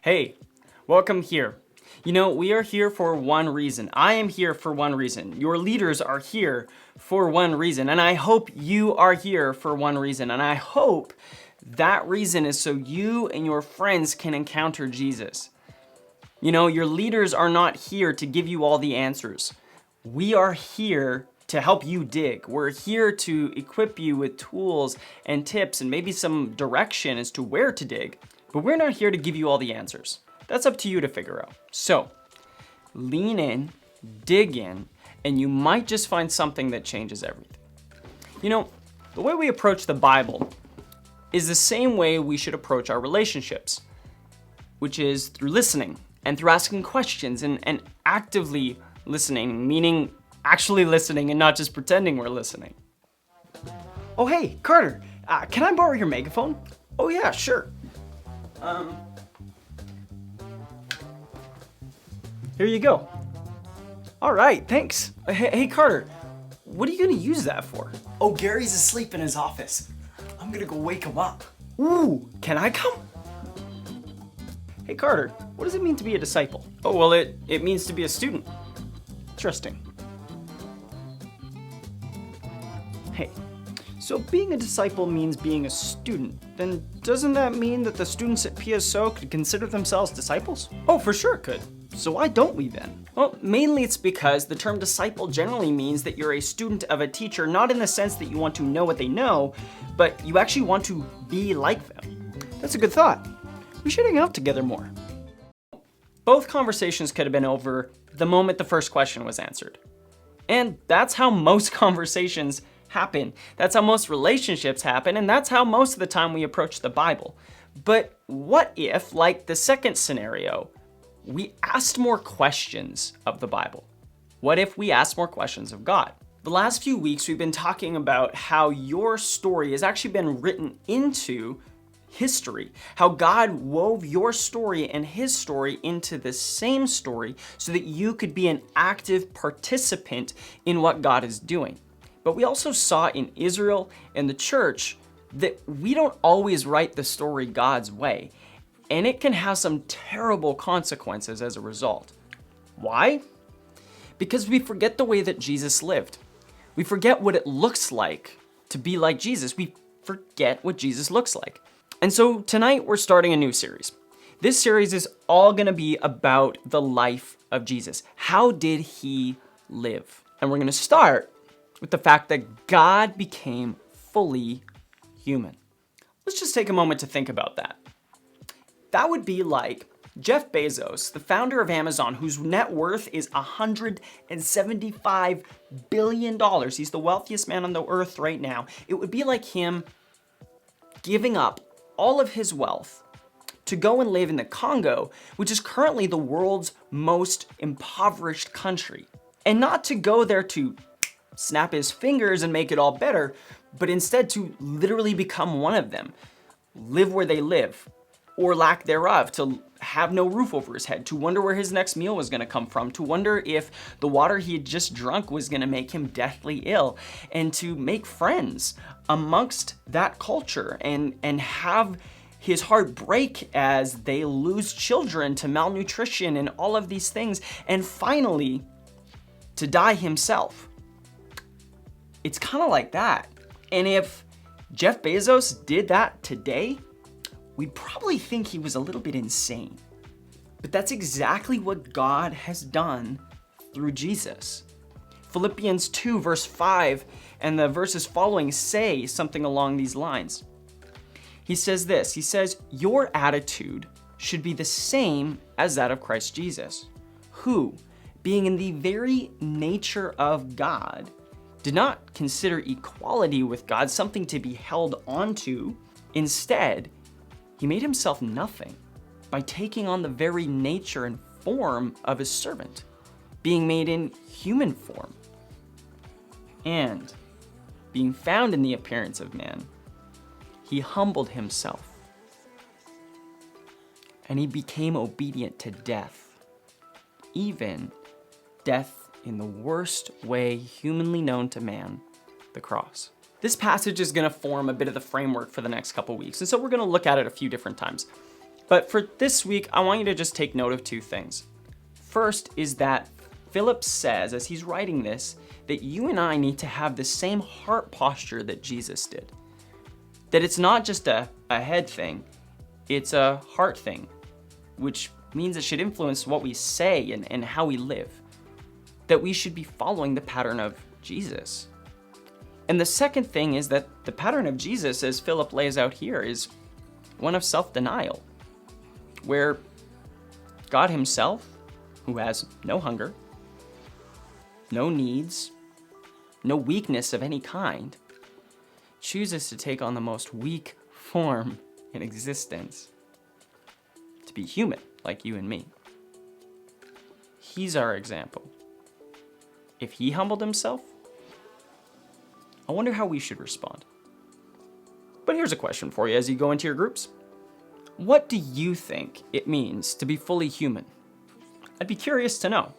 Hey, welcome here. You know, we are here for one reason. I am here for one reason. Your leaders are here for one reason. And I hope you are here for one reason. And I hope that reason is so you and your friends can encounter Jesus. You know, your leaders are not here to give you all the answers. We are here to help you dig. We're here to equip you with tools and tips and maybe some direction as to where to dig. But we're not here to give you all the answers. That's up to you to figure out. So, lean in, dig in, and you might just find something that changes everything. You know, the way we approach the Bible is the same way we should approach our relationships, which is through listening and through asking questions and actively listening, meaning actually listening and not just pretending we're listening. Oh, hey, Carter, can I borrow your megaphone? Oh yeah, sure. Here you go. All right, thanks. Hey Carter, what are you gonna use that for? Oh, Gary's asleep in his office. I'm gonna go wake him up. Ooh, can I come? Hey Carter, what does it mean to be a disciple? Oh, well, it means to be a student. Interesting. Hey, so being a disciple means being a student. Then doesn't that mean that the students at PSO could consider themselves disciples? Oh, for sure it could. So why don't we then? Well, mainly it's because the term disciple generally means that you're a student of a teacher, not in the sense that you want to know what they know, but you actually want to be like them. That's a good thought. We should hang out together more. Both conversations could have been over the moment the first question was answered. And that's how most conversations happen. That's how most relationships happen, and that's how most of the time we approach the Bible. But what if, like the second scenario, we asked more questions of the Bible? What if we asked more questions of God? The last few weeks we've been talking about how your story has actually been written into history, how God wove your story and his story into the same story so that you could be an active participant in what God is doing. But we also saw in Israel and the church that we don't always write the story God's way, and it can have some terrible consequences as a result. Why? Because we forget the way that Jesus lived. We forget what it looks like to be like Jesus. We forget what Jesus looks like. And so tonight we're starting a new series. This series is all gonna be about the life of Jesus. How did he live? And we're gonna start with the fact that God became fully human. Let's just take a moment to think about that. That would be like Jeff Bezos, the founder of Amazon, whose net worth is $175 billion. He's the wealthiest man on the earth right now. It would be like him giving up all of his wealth to go and live in the Congo, which is currently the world's most impoverished country. And not to go there to snap his fingers and make it all better, but instead to literally become one of them, live where they live, or lack thereof, to have no roof over his head, to wonder where his next meal was gonna come from, to wonder if the water he had just drunk was gonna make him deathly ill, and to make friends amongst that culture and have his heart break as they lose children to malnutrition and all of these things, and finally to die himself. It's kind of like that. And if Jeff Bezos did that today, we'd probably think he was a little bit insane. But that's exactly what God has done through Jesus. Philippians 2 verse 5 and the verses following say something along these lines. He says this, he says, your attitude should be the same as that of Christ Jesus, who, being in the very nature of God, did not consider equality with God something to be held onto. Instead, he made himself nothing by taking on the very nature and form of a servant, being made in human form. And being found in the appearance of man, he humbled himself. And he became obedient to death, even death in the worst way humanly known to man, the cross. This passage is gonna form a bit of the framework for the next couple weeks, and so we're gonna look at it a few different times. But for this week, I want you to just take note of two things. First is that Philip says, as he's writing this, that you and I need to have the same heart posture that Jesus did. That it's not just a head thing, it's a heart thing, which means it should influence what we say and how we live. That we should be following the pattern of Jesus. And the second thing is that the pattern of Jesus, as Philip lays out here, is one of self-denial, where God himself, who has no hunger, no needs, no weakness of any kind, chooses to take on the most weak form in existence, to be human like you and me. He's our example. If he humbled himself, I wonder how we should respond. But here's a question for you as you go into your groups. What do you think it means to be fully human? I'd be curious to know.